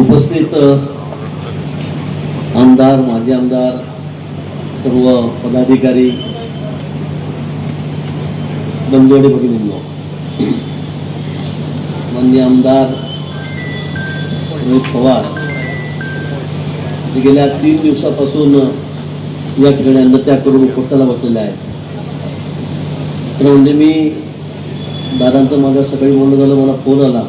उपस्थित आमदार, माजी आमदार, सर्व पदाधिकारी, बंधू आणि भगिनींनो, माननीय आमदार रोहित पवार गेल्या 3 दिवसापासून या ठिकाणी अन्नत्याग करून उपोषणाला बसलेले आहेत. तर म्हणजे मी दादांचं माझ्या सकाळी बोलणं झालं, मला फोन आला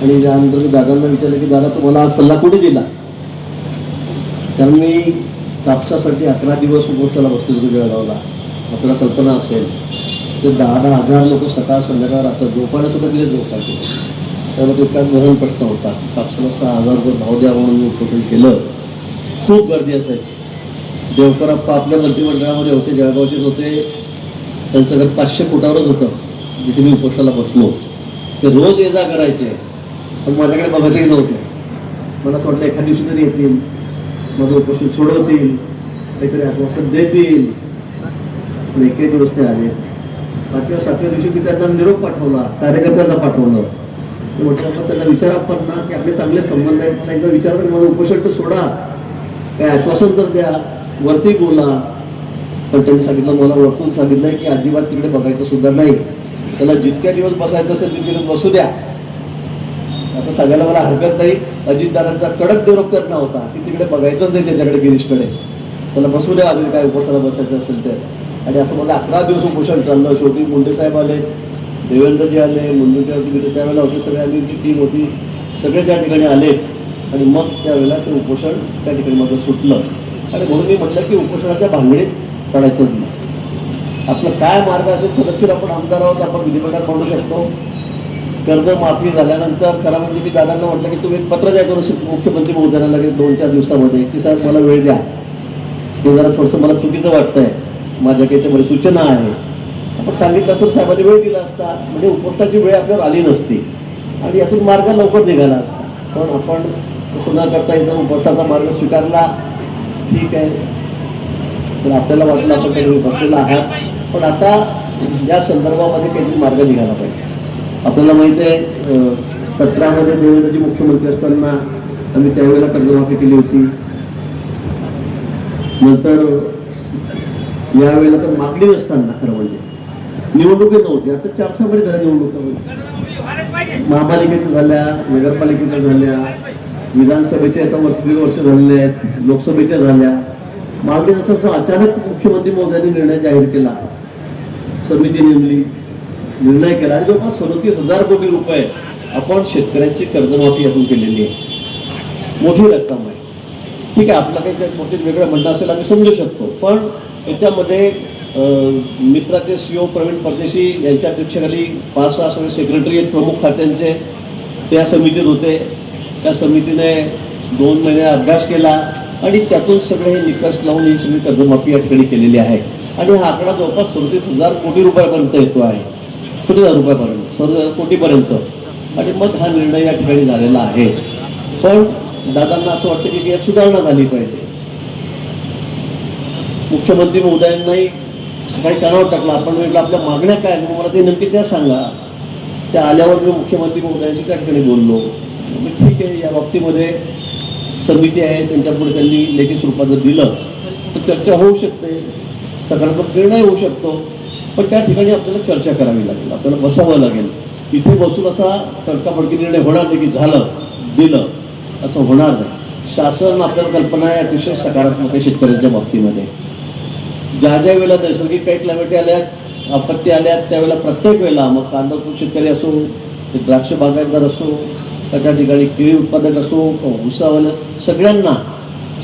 आणि त्यानंतर मी दादांना विचारलं की दादा तुम्हाला हा सल्ला कोणी दिला. कारण मी कापसासाठी 11 दिवस उपोषणाला बसले होते जळगावला. आपल्याला कल्पना असेल ते 10,000 लोक सकाळ संध्याकाळ राहतात, झोपायला सुद्धा तिथे झोपायचे. त्यामुळे तितका गहन प्रश्न होता. कापसाला 6,000 रुपये भाव द्या म्हणून मी उपोषण केलं. खूप गर्दी असायची. देवकरप्पा आपल्या मंत्रिमंडळामध्ये होते, जळगावचेच होते. त्यांचं घर 500 फुटावरच होतं जिथे मी उपोषणाला बसलो. ते रोज ये जा करायचे, पण माझ्याकडे बघतही नव्हते. मला असं वाटलं एखाद्या दिवशी तरी येतील, माझं उपोषण सोडवतील, काहीतरी आश्वासन देतील. पण एकही दिवस ते आले. 5व्या 7व्या दिवशी मी त्यांना निरोप पाठवला, कार्यकर्त्यांना पाठवलं. म्हटलं त्यांना विचारा पण ना की आपले चांगले संबंध आहेत, मला एकदा विचारा की माझं उपोषण तर सोडा, काय आश्वासन तर द्या, वरती बोला. पण त्यांनी सांगितलं, मला वरतून सांगितलंय की अजिबात तिकडे बघायचं सुद्धा नाही. त्याला जितक्या दिवस बसायचं असेल तितके दिवस बसू द्या. आता सांगायला मला हरकत नाही, अजितदारांचा कडक निरोप त्यांना होता की तिकडे बघायचंच नाही त्याच्याकडे, गिरीशकडे. त्याला बसू द्या, अजून काय उपोषणाला बसायचं असेल तर. आणि असं मला 11 दिवस उपोषण चाललं. शेवटी मुंडेसाहेब आले, देवेंद्रजी आले, मुंडेजी त्यावेळेला होते, सगळे आम्ही जी टीम होती सगळे त्या ठिकाणी आले. आणि मग त्यावेळेला ते उपोषण त्या ठिकाणी माझं सुटलं. आणि म्हणून मी म्हटलं की उपोषणाच्या भांगडीत पडायचंच नाही. आपलं काय मार्ग असेल, सदस्य आपण आमदार आहोत, आपण विधिमंडळात मांडू शकतो. कर्जमाफी झाल्यानंतर खरं म्हणजे मी दादांना म्हटलं की तुम्ही पत्र द्या करू मुख्यमंत्री महोदयांना लगेच 2-4 दिवसामध्ये की साहेब मला वेळ द्या, हे जरा थोडंसं मला चुकीचं वाटतंय, माझ्या काही त्याच्यामध्ये सूचना आहे. आपण सांगितलं असं साहेबांनी वेळ दिला असता, म्हणजे उपोषणाची वेळ आपल्यावर आली नसती आणि यातून मार्ग लवकर निघाला असता. पण आपण तसं न करता इथं उपोषणाचा मार्ग स्वीकारला, ठीक आहे. तर आपल्याला वाटलं आपण काही बसलेला आहात, पण आता या संदर्भामध्ये काहीतरी मार्ग निघाला पाहिजे. आपल्याला माहिती आहे 17मध्ये देवेंद्रजी मुख्यमंत्री असताना आम्ही त्यावेळेला कर्जमाफी केली होती. नंतर यावेळेला तर मागणी नसताना खरं म्हणजे निवडणुकी नव्हती. आता 4-6 महिने झाल्या निवडणुका, महापालिकेच्या झाल्या, नगरपालिकेच्या झाल्या, विधानसभेच्या आता 1.5 वर्ष झालेले आहेत, लोकसभेच्या झाल्या. मागणी नसताना अचानक मुख्यमंत्री मोदयांनी निर्णय जाहीर केला, समिती नेमली, निर्णय केला आणि जवळपास 37,000 कोटी रुपये आपण शेतकऱ्यांची कर्जमाफी यातून केलेली आहे. मोठी रक्कम आहे. ठीक आहे, आपलं काही त्यात मोठे वेगळं म्हणणं असेल आम्ही समजू शकतो. पण याच्यामध्ये मित्राचे CEO प्रवीण परदेशी यांच्या अध्यक्षतेखाली 5-6 सगळे सेक्रेटरी आहेत प्रमुख खात्यांचे, त्या समितीत होते. त्या समितीने 2 महिने अभ्यास केला आणि त्यातून सगळे हे निकष लावून ही सगळी कर्जमाफी या ठिकाणी केलेली आहे. आणि हा आकडा जवळपास 37,000 कोटी रुपयापर्यंत येतो आहे, 37,000 रुपयापर्यंत, 37,000 कोटीपर्यंत. आणि मग हा निर्णय या ठिकाणी झालेला आहे. पण दादांना असं वाटतं की यात सुधारणा झाली पाहिजे. मुख्यमंत्री महोदयांनाही सकाळी कानावर टाकला. आपण म्हटलं आपल्या मागण्या काय, मला ते नेमकी त्या सांगा. त्या आल्यावर मी मुख्यमंत्री महोदयांशी त्या ठिकाणी बोललो. ठीक आहे, या बाबतीमध्ये समिती आहे, त्यांच्यापुढे त्यांनी लेखी स्वरूपात जर दिलं तर चर्चा होऊ शकते, सकारात्मक निर्णय होऊ शकतो. पण त्या ठिकाणी आपल्याला चर्चा करावी लागेल, आपल्याला बसावं लागेल. इथे बसून असा तडकाफडकी निर्णय होणार नाही की झालं दिलं, असं होणार नाही. शासन आपल्याला कल्पना आहे अतिशय सकारात्मक आहे शेतकऱ्यांच्या बाबतीमध्ये. ज्या ज्या वेळेला नैसर्गिक काही क्लायमेटी आल्या, आपत्ती आल्या, त्यावेळेला प्रत्येक वेळेला मग कांदा शेतकरी असो, द्राक्ष बागायतदार असो, त्या ठिकाणी केळी उत्पादक असो, ऊसावाला, सगळ्यांना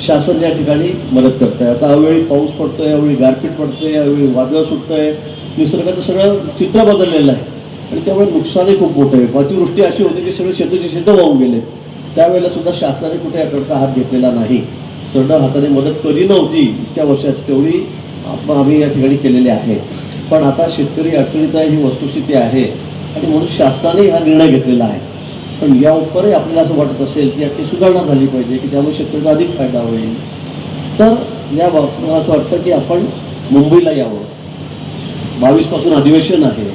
शासन या ठिकाणी मदत करत आहे. आता अवेळी पाऊस पडतोय, यावेळी गारपीट पडतोय, यावेळी वादळ सुटतंय, निसर्गाचं सगळं चित्र बदललेलं आहे. आणि त्यामुळे नुकसानही खूप मोठं आहे. अतिवृष्टी अशी होती की सगळे शेताचे शेतं वाहून गेले. त्यावेळेला सुद्धा शासनाने कुठे याकडचा हात घेतलेला नाही. सरळ हाताने मदत कधी नव्हती इतक्या वर्षात, तेवढी आम्ही या ठिकाणी केलेली आहे. पण आता शेतकरी अडचणीत आहे, ही वस्तुस्थिती आहे आणि म्हणून शासनाने हा निर्णय घेतलेला आहे. पण या उपरही आपल्याला असं वाटत असेल की याची सुधारणा झाली पाहिजे की त्यामुळे शेतकऱ्याचा अधिक फायदा होईल. तर या बाबतीत मला असं वाटतं की आपण मुंबईला यावं. 22 पासून अधिवेशन आहे.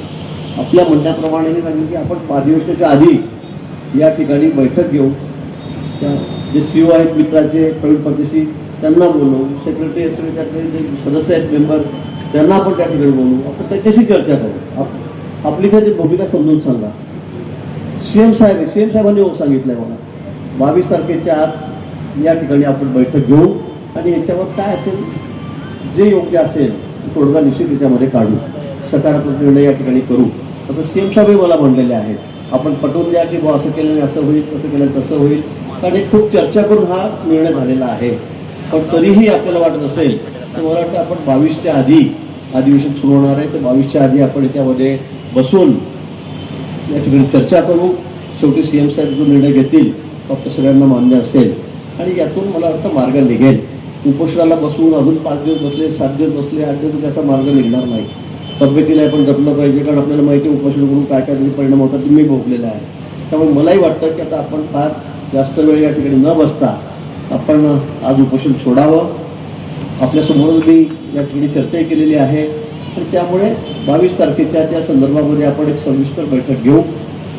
आपल्या म्हणण्याप्रमाणे मी सांगितलं की आपण अधिवेशनाच्या आधी या ठिकाणी बैठक घेऊ त्या जे CEO आहेत मित्राचे प्रवीण परदेशी त्यांना बोलवू, सेक्रेटरी सगळे त्यातले जे सदस्य आहेत मेंबर त्यांना आपण त्या ठिकाणी बोलवू, आपण त्याच्याशी चर्चा करू, आपली काही भूमिका समजून सांगा. CM साहेबांनी सांगितलं आहे मला 22 तारखेच्या आत या ठिकाणी आपण बैठक घेऊ आणि याच्यावर काय असेल जे योग्य असेल तोडगा निश्चित याच्यामध्ये काढू, सकारात्मक निर्णय या ठिकाणी करू असं CM साहेबही मला म्हणलेले आहेत. आपण पटवून द्या की असं केल्याने असं होईल, तसं केल्याने तसं होईल, कारण एक खूप चर्चा करून हा निर्णय झालेला आहे. पण तरीही आपल्याला वाटत असेल तर मला वाटतं आपण 22च्या आधी अधिवेशन सुरू होणार आहे, तर 22च्या आधी आपण याच्यामध्ये बसून या ठिकाणी चर्चा करू. शेवटी CM साहेब जो निर्णय घेतील तो आपल्या सगळ्यांना मान्य असेल आणि यातून मला वाटतं मार्ग निघेल. उपोषणाला बसून अजून 5 दिवस बसले, 7 दिवस बसले, 8 दिवस त्याचा मार्ग निघणार नाही. तब्येतीला आपण जपलं पाहिजे, कारण आपल्याला माहिती आहे उपोषण करून काय काय त्याचे परिणाम होतात ते मी भोगलेला आहे. त्यामुळे मलाही वाटतं की आता आपण फार जास्त वेळ या ठिकाणी न बसता आपण आज उपोषण सोडावं. आपल्यासमोर मी या ठिकाणी चर्चाही केलेली आहे आणि त्यामुळे 22 तारखेच्या त्या संदर्भामध्ये आपण एक सविस्तर बैठक घेऊ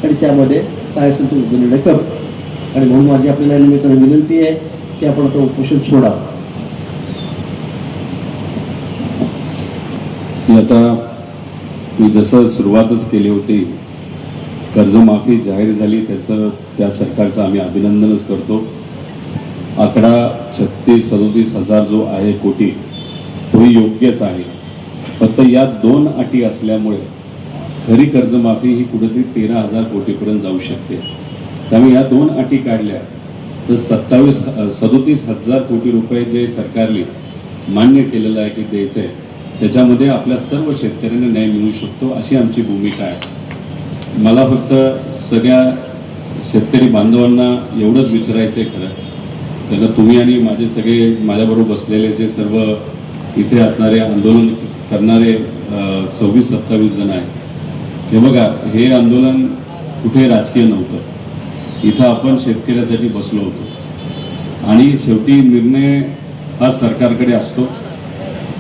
आणि त्यामध्ये काय असेल तो निर्णय करू. आणि म्हणून माझी आपल्याला या निमित्ताने विनंती आहे की आपण आता उपोषण सोडावं. आता मी जसं सुरुवातच केली होती, कर्जमाफी जाहीर झाली त्याचं त्या सरकारचं आम्ही अभिनंदनच करतो. आकडा 36-37 हजार जो आहे कोटी तोही योग्यच आहे. फक्त या 2 अटी असल्यामुळे खरी कर्जमाफी ही कुठेतरी 13,000 कोटीपर्यंत जाऊ शकते. त्यामुळे या 2 अटी काढल्या तर 37 हजार कोटी रुपये जे सरकारने मान्य केलेलं आहे की द्यायचं आहे त्याच्यामध्ये आपल्या सर्व शेतकऱ्यांना न्याय मिळू शकतो अशी आमची भूमिका आहे. मला फक्त सगळ्या शेतकरी बांधवांना एवढंच विचारायचं आहे खरं, कारण तुम्ही आणि माझे सगळे माझ्याबरोबर बसलेले जे सर्व इथे असणारे आंदोलन करणारे 26-27 जण आहेत, हे बघा हे आंदोलन कुठे राजकीय नव्हतं. इथं आपण शेतकऱ्यासाठी बसलो होतो आणि शेवटी निर्णय हा सरकारकडे असतो.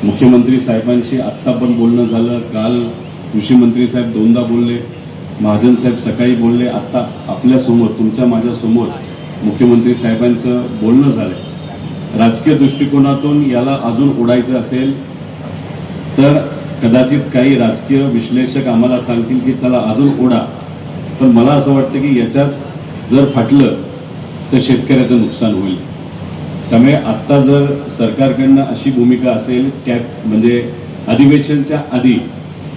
मुख्यमंत्री साहेबांशी आत्ता पण बोलणं झालं, काल कृषी मंत्री साहेब 2दा बोलले, महाजन साहेब सकाळी बोलले, आत्ता आपल्यासमोर तुमच्या माझ्यासमोर मुख्यमंत्री साहेबांचं बोलणं झालं. राजकीय दृष्टिकोनातून याला अजून ओढायचं असेल तर कदाचित काही राजकीय विश्लेषक आम्हाला सांगतील की चला अजून ओढा, पण मला असं वाटतं की याच्यात जर फाटलं तर शेतकऱ्याचं नुकसान होईल. त्यामुळे आत्ता जर सरकारकडनं अशी भूमिका असेल म्हणजे अधिवेशनच्या आधी,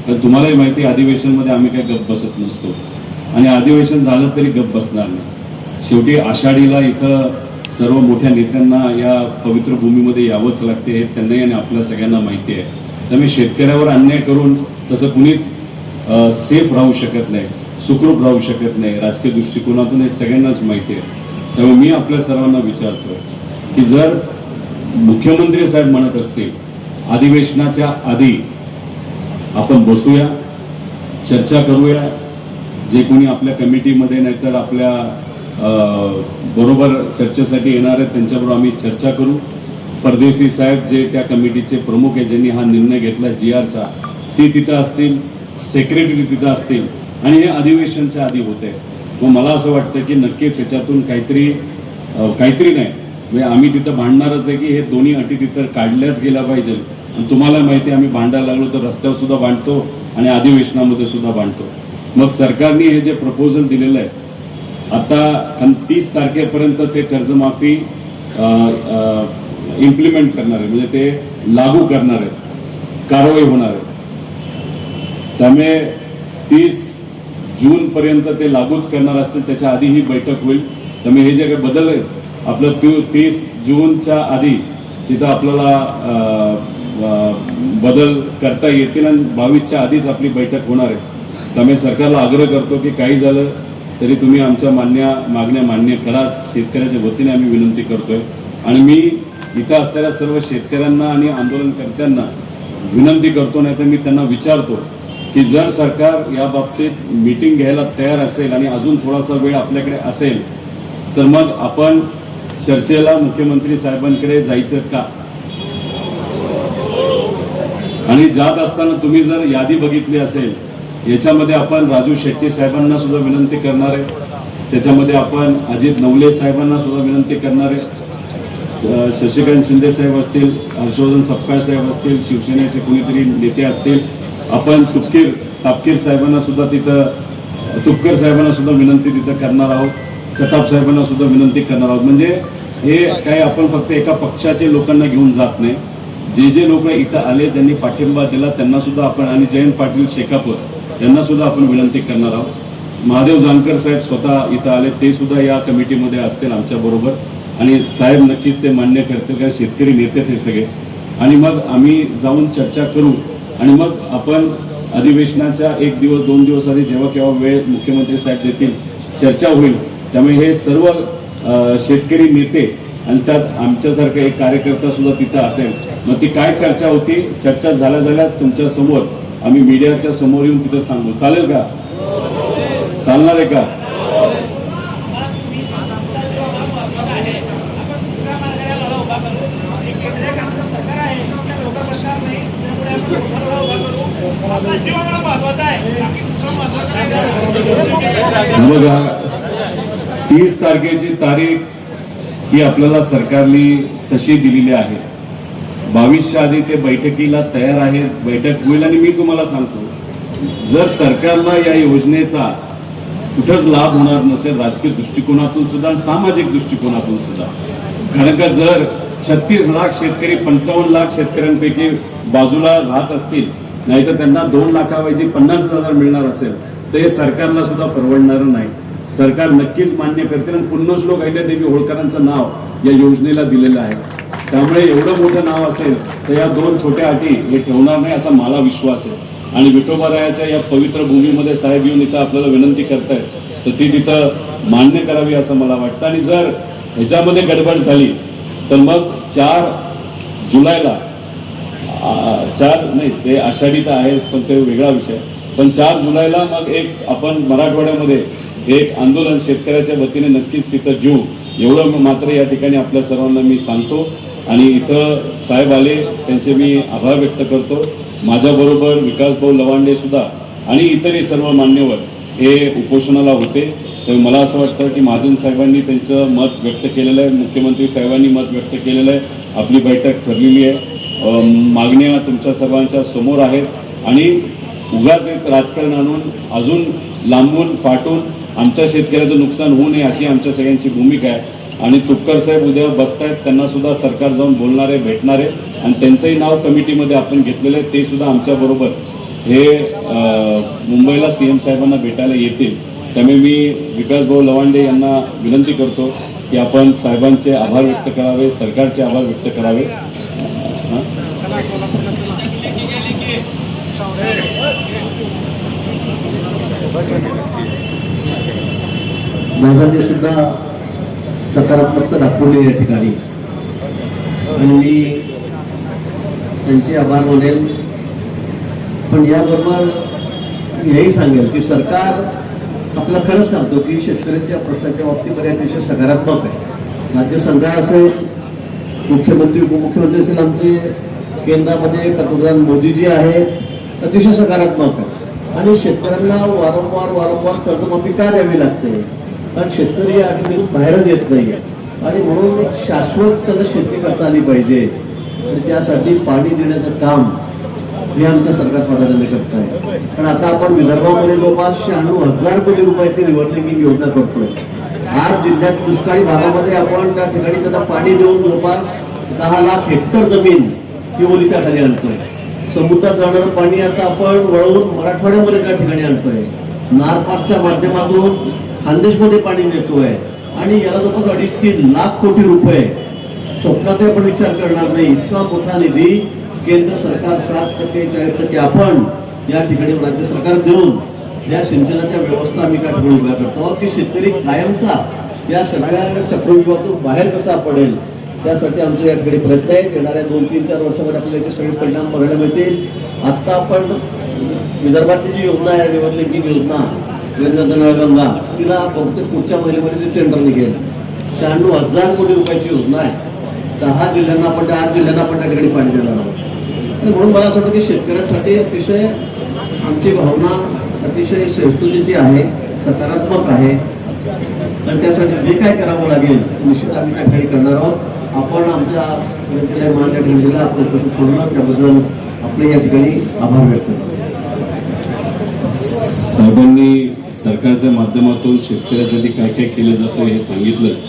तर तुम्हालाही माहिती आहे अधिवेशनमध्ये आम्ही काय गप्प बसत नसतो आणि अधिवेशन झालं तरी गप्प बसणार नाही. शेवटी आषाढीला इथं सर्व मोठ्या नेत्यांना या पवित्र भूमीमध्ये यावंच लागते हे त्यांनाही आणि आपल्या सगळ्यांना माहिती आहे. त्यामुळे शेतकऱ्यावर अन्याय करून तसं कुणीच सेफ राहू शकत नाही, सुखरूप राहू शकत नाही. राजकीय दृष्टिकोनातून हे सगळ्यांनाच माहिती आहे. त्यामुळे मी आपल्या सर्वांना विचारतो की जर मुख्यमंत्री साहेब म्हणत असतील अधिवेशनाच्या आधी आपण बसूया, चर्चा करूया, जे कोणी आपल्या कमिटीमध्ये नाहीतर आपल्या बरोबर चर्चेसाठी येणार आहेत त्यांच्याबरोबर आम्ही चर्चा करू. परदेशी साहेब जे त्या कमिटीचे प्रमुख आहे ज्यांनी हा निर्णय घेतला GRचा, ते तिथं असतील, सेक्रेटरी तिथं असतील आणि हे अधिवेशनच्या आधी होते. मग मला असं वाटतं की नक्कीच याच्यातून काहीतरी नाही म्हणजे आम्ही तिथं भांडणारच आहे की हे दोन्ही अटी तिथं काढल्याच गेल्या पाहिजे. आणि तुम्हाला माहिती आहे आम्ही भांडायला लागलो तर रस्त्यावर सुद्धा भांडतो आणि अधिवेशनामध्ये सुद्धा भांडतो. मग सरकारने हे जे प्रपोजल दिलेलं आहे आता 30 तारखेपर्यंत ते कर्जमाफी इम्प्लिमेंट करणार आहे, म्हणजे ते लागू करणार आहे, कारवाई होणार आहे. त्यामुळे 30 जूनपर्यंत ते लागूच करणार असतील, त्याच्या आधी ही बैठक होईल. त्यामुळे हे जे काही बदल आहे आपलं 30 जूनच्या आधी तिथं आपल्याला बदल करता येतील आणि 22च्या आधीच आपली बैठक होणार आहे. त्यामुळे सरकारला आग्रह करतो की काही झालं तरी तुम्ही आमच्या मागण्या मान्य करा, शेतकऱ्याच्या वतीने आम्ही विनंती करतोय. आणि मी इथं असलेल्या सर्व शेतकऱ्यांना आणि आंदोलनकर्त्यांना विनंती करतो, नाही तर मी त्यांना विचारतो की जर सरकार या बाबतीत मीटिंग घ्यायला तयार असेल आणि अजून थोडासा वेळ आपल्याकडे असेल तर मग आपण चर्चेला मुख्यमंत्री साहेबांकडे जायचं का. आणि जात असताना तुम्ही जर यादी बघितली असेल याच्यामध्ये आपण राजू शेट्टी साहेबांना सुद्धा विनंती करणार आहे, त्याच्यामध्ये आपण अजित नवले साहेबांना सुद्धा विनंती करणार आहे, शशिकांत शिंदे साहेब असतील, हर्षवर्धन सपकाळ साहेब असतील, शिवसेनेचे कोणीतरी नेते असतील, आपण तापकीर साहेबांना सुद्धा तिथं, तुपकर साहेबांना सुद्धा विनंती तिथं करणार आहोत, चताप साहेबांना सुद्धा विनंती करणार आहोत. म्हणजे हे काय आपण फक्त एका पक्षाचे लोकांना घेऊन जात नाही, जे लोक इथं आले त्यांनी पाठिंबा दिला त्यांना सुद्धा आपण, आणि जयंत पाटील शेकापूर यांना सुद्धा आपण विनंती करणार आहोत. महादेव जानकर साहेब स्वतः इथं आले, ते सुद्धा या कमिटीमध्ये असतील आमच्याबरोबर, आणि साहेब नक्कीच ते मान्य करतील कारण शेतकरी नेते ते सगळे. आणि मग आम्ही जाऊन चर्चा करू आणि मग आपण अधिवेशनाच्या 1 दिवस 2 दिवस आधी जेव्हा केव्हा वेळ मुख्यमंत्री साहेब देतील चर्चा होईल. त्यामुळे हे सर्व शेतकरी नेते आणि त्यात आमच्यासारखा एक कार्यकर्ता सुद्धा तिथं असेल. मग ती काय चर्चा होती, चर्चा झाल्या तुमच्या समोर आम्ही मीडियाच्या समोर येऊन तिथं सांगू. चालेल का? चालणार आहे का? बघा, 30 तारखेची तारीख ही आपल्याला सरकारने तशी दिलेली आहे. 22च्या आधी ते बैठकीला तयार आहे, बैठक होईल. आणि मी तुम्हाला सांगतो, जर सरकारला या योजनेचा कुठंच लाभ होणार नसेल राजकीय दृष्टिकोनातून सुद्धा, सामाजिक दृष्टिकोनातून सुद्धा, कारण का जर 36 लाख शेतकरी 55 लाख शेतकऱ्यांपैकी बाजूला राहत असतील, नाहीतर त्यांना 2 लाखाऐवजी 50,000 मिळणार असेल तर हे सरकारला सुद्धा परवडणार नाही. सरकार नक्कीच मान्य करते. आणि पुण्यश्लोक अहिल्यादेवी होळकरांचं नाव या योजनेला दिलेलं आहे. त्यामुळे एवढं मोठं नाव असेल तर या 2 छोट्या अटी हे ठेवणार नाही असा मला विश्वास आहे. आणि विठोबारायाच्या या पवित्र भूमीमध्ये साहेब येऊन इथं आपल्याला विनंती करतायत तर ती तिथं मान्य करावी असं मला वाटतं. आणि जर ह्याच्यामध्ये गडबड झाली तर मग 4 जुलैला 4 नाही ते आषाढी तर आहे पण ते वेगळा विषय, पण 4 जुलैला मग एक आपण मराठवाड्यामध्ये एक आंदोलन शेतकऱ्याच्या वतीने नक्कीच तिथं घेऊ, एवढं मात्र या ठिकाणी आपल्या सर्वांना मी सांगतो. आणि इथं साहेब आले त्यांचे मी आभार व्यक्त करतो. माझ्याबरोबर विकासभाऊ लवांडे सुद्धा आणि इतरही सर्व मान्यवर हे उपोषणाला होते. तर मला असं वाटतं की महाजन साहेबांनी त्यांचं मत व्यक्त केलेलं आहे, मुख्यमंत्री साहेबांनी मत व्यक्त केलेलं आहे, आपली बैठक ठरलेली आहे, मागण्या तुमच्या सर्वांच्या समोर आहेत. आणि उगाच एक राजकारण आणून अजून लांबून फाटून आमच्या शेतकऱ्याचं नुकसान होऊ नये अशी आमच्या सगळ्यांची भूमिका आहे. आणि तुपकर साहेब उद्या बसतायत, त्यांना सुद्धा सरकार जाऊन बोलणार आहे, भेटणार आहे. आणि त्यांचंही नाव कमिटीमध्ये आपण घेतलेलं आहे, ते सुद्धा आमच्याबरोबर हे मुंबईला CM साहेबांना भेटायला येतील. त्यामुळे मी विकासभाऊ लवांडे यांना विनंती करतो की आपण साहेबांचे आभार व्यक्त करावे, सरकारचे आभार व्यक्त करावे. दादांनी सुद्धा सकारात्मकता दाखवली या ठिकाणी आणि मी त्यांचे आभार मानेल. पण याबरोबर हेही सांगेल की सरकार आपल्याला खरंच सांगतो की शेतकऱ्यांच्या प्रश्नाच्या बाबतीमध्ये अतिशय सकारात्मक आहे. राज्य सरकार असेल, मुख्यमंत्री उपमुख्यमंत्री असेल, आमचे केंद्रामध्ये पंतप्रधान मोदीजी आहेत, अतिशय सकारात्मक आहे. आणि शेतकऱ्यांना वारंवार कर्जमाफी का द्यावी लागते, कारण शेतकरी या ठिकाणी बाहेरच येत नाही आहे. आणि म्हणून एक शाश्वत त्याला शेती करता आली पाहिजे आणि त्यासाठी पाणी देण्याचं काम हे आमचं सरकार प्राधान्य करत आहे. कारण आता आपण विदर्भामध्ये जवळपास 96,000 कोटी रुपयाची रिव्हर्लिंकिंग योजना करतोय. 8 जिल्ह्यात दुष्काळी भागामध्ये आपण त्या ठिकाणी त्यांना पाणी देऊन जवळपास 10 लाख हेक्टर जमीन ही ओलिताखाली आणतोय. समुद्रात जाणारं पाणी आता आपण वळवून मराठवाड्यामध्ये त्या ठिकाणी आणतोय. नारपारच्या माध्यमातून खानदेशमध्ये पाणी नेतोय. आणि याला जवळपास 2.5-3 लाख कोटी रुपये स्वप्नात आपण विचार करणार नाही इतका मोठा निधी केंद्र सरकार 60% 40% आपण या ठिकाणी राज्य सरकार देऊन या सिंचनाच्या व्यवस्था आम्ही त्या ठिकाणी उभ्या करतो की शेतकरी कायमचा या सगळ्या चक्रव्यूहातून बाहेर कसा पडेल त्यासाठी आमचं या ठिकाणी प्रयत्न आहे. येणाऱ्या 2-3-4 वर्षामध्ये आपल्याला याचे सगळे परिणाम बघायला मिळतील. आत्ता आपण विदर्भाची जी योजना आहे रिव्हर्लिंकिंग योजना गंगा तिला बहुतेक पुढच्या महिन्यामध्ये टेंडर निघेल. 96,000 कोटी रुपयाची योजना आहे. 10 जिल्ह्यांना आपण 8 जिल्ह्यांना आपण त्या ठिकाणी पाणी देणार आहोत. आणि म्हणून मला असं वाटतं की शेतकऱ्यांसाठी अतिशय आमची भावना अतिशय श्रेष्ठतेची आहे, सकारात्मक आहे. आणि त्यासाठी जे काय करावं लागेल निश्चित आम्ही त्या ठिकाणी करणार आहोत. आपण आमच्या मान त्या ठिकाणी दिला, आपण प्रश्न सोडला, त्याबद्दल आपले या ठिकाणी आभार व्यक्त करतो. साहेबांनी सरकारच्या माध्यमातून शेतकऱ्यासाठी काय काय केलं जातं हे सांगितलंच.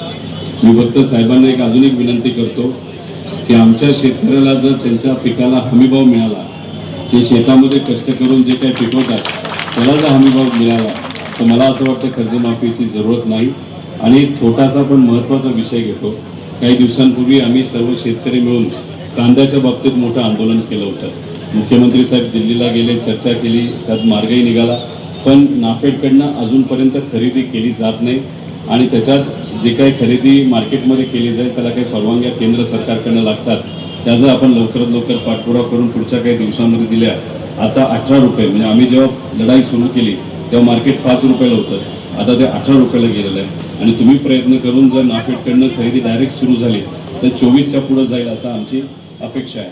मी फक्त साहेबांना अजून एक विनंती करतो की आमच्या शेतकऱ्याला जर त्यांच्या पिकाला हमीभाव मिळाला, ते शेतामध्ये कष्ट करून जे काही पिकवतात त्याला जर हमीभाव मिळाला तर मला असं वाटतं कर्जमाफीची जरूरत नाही. आणि छोटासा पण महत्त्वाचा विषय घेतो. काही दिवसांपूर्वी आम्ही सर्व शेतकरी मिळून कांद्याच्या बाबतीत मोठं आंदोलन केलं होतं. मुख्यमंत्री साहेब दिल्लीला गेले, चर्चा केली, त्यात मार्गही निघाला, पण नाफेडकडनं अजूनपर्यंत खरेदी केली जात नाही. आणि त्याच्यात जे काही खरेदी मार्केटमध्ये केली जाईल त्याला काही परवानग्या केंद्र सरकारकडनं लागतात. त्याचा आपण लवकरात लवकर पाठपुरावा करून पुढच्या काही दिवसांमध्ये दिल्या. आता 18 रुपये, म्हणजे आम्ही जेव्हा लढाई सुरू केली तेव्हा मार्केट 5 रुपयाला होतं, आता ते 18 रुपयाला गेलेलं आहे. आणि तुम्ही प्रयत्न करून जर नाफेडकडनं खरेदी डायरेक्ट सुरू झाली तर 24च्या पुढं जाईल असं आमची अपेक्षा आहे.